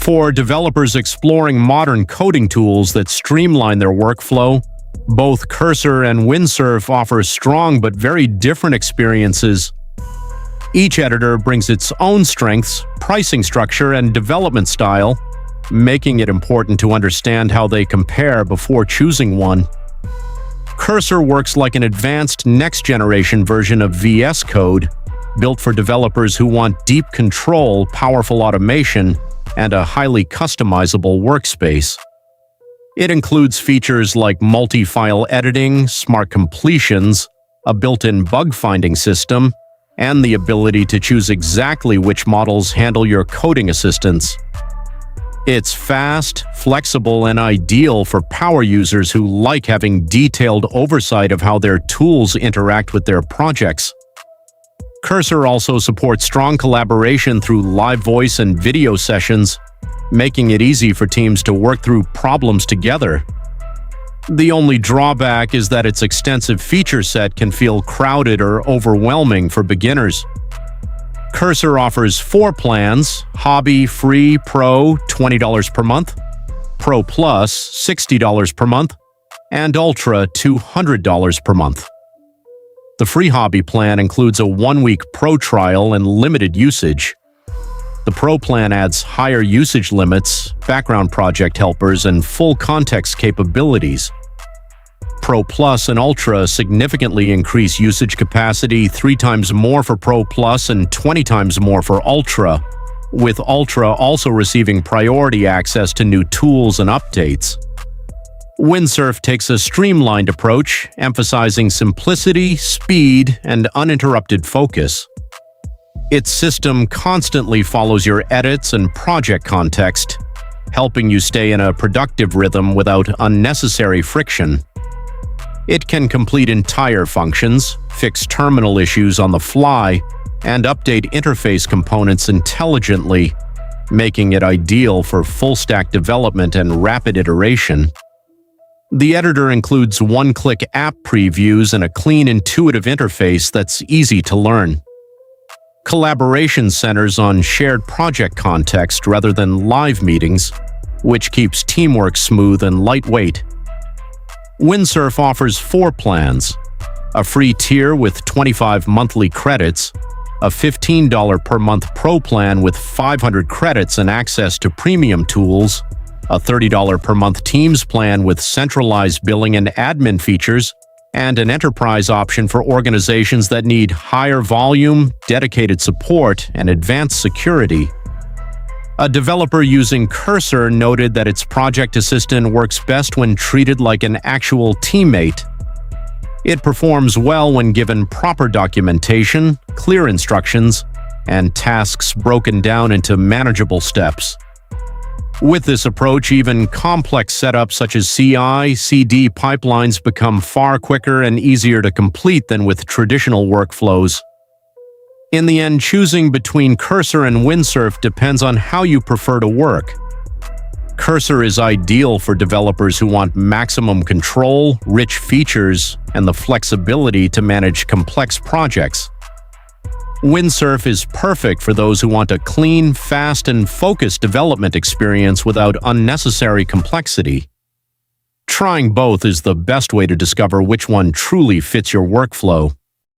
For developers exploring modern coding tools that streamline their workflow, both Cursor and Windsurf offer strong but very different experiences. Each editor brings its own strengths, pricing structure, and development style, making it important to understand how they compare before choosing one. Cursor works like an advanced next-generation version of VS Code, built for developers who want deep control, powerful automation, and a highly customizable workspace. It includes features like multi-file editing, smart completions, a built-in bug-finding system, and the ability to choose exactly which models handle your coding assistance. It's fast, flexible, and ideal for power users who like having detailed oversight of how their tools interact with their projects. Cursor also supports strong collaboration through live voice and video sessions, making it easy for teams to work through problems together. The only drawback is that its extensive feature set can feel crowded or overwhelming for beginners. Cursor offers 4 plans: Hobby, Free, Pro, $20 per month, Pro Plus, $60 per month, and Ultra, $200 per month. The free Hobby plan includes a 1-week Pro trial and limited usage. The Pro plan adds higher usage limits, background project helpers, and full context capabilities. Pro Plus and Ultra significantly increase usage capacity 3 times more for Pro Plus and 20 times more for Ultra, with Ultra also receiving priority access to new tools and updates. Windsurf takes a streamlined approach, emphasizing simplicity, speed, and uninterrupted focus. Its system constantly follows your edits and project context, helping you stay in a productive rhythm without unnecessary friction. It can complete entire functions, fix terminal issues on the fly, and update interface components intelligently, making it ideal for full-stack development and rapid iteration. The editor includes one-click app previews and a clean, intuitive interface that's easy to learn. Collaboration centers on shared project context rather than live meetings, which keeps teamwork smooth and lightweight. Windsurf offers 4 plans: a free tier with 25 monthly credits, a $15 per month Pro plan with 500 credits and access to premium tools, a $30 per month Teams plan with centralized billing and admin features, and an enterprise option for organizations that need higher volume, dedicated support, and advanced security. A developer using Cursor noted that its project assistant works best when treated like an actual teammate. It performs well when given proper documentation, clear instructions, and tasks broken down into manageable steps. With this approach, even complex setups such as CI/CD pipelines become far quicker and easier to complete than with traditional workflows. In the end, choosing between Cursor and Windsurf depends on how you prefer to work. Cursor is ideal for developers who want maximum control, rich features, and the flexibility to manage complex projects. Windsurf is perfect for those who want a clean, fast, and focused development experience without unnecessary complexity. Trying both is the best way to discover which one truly fits your workflow.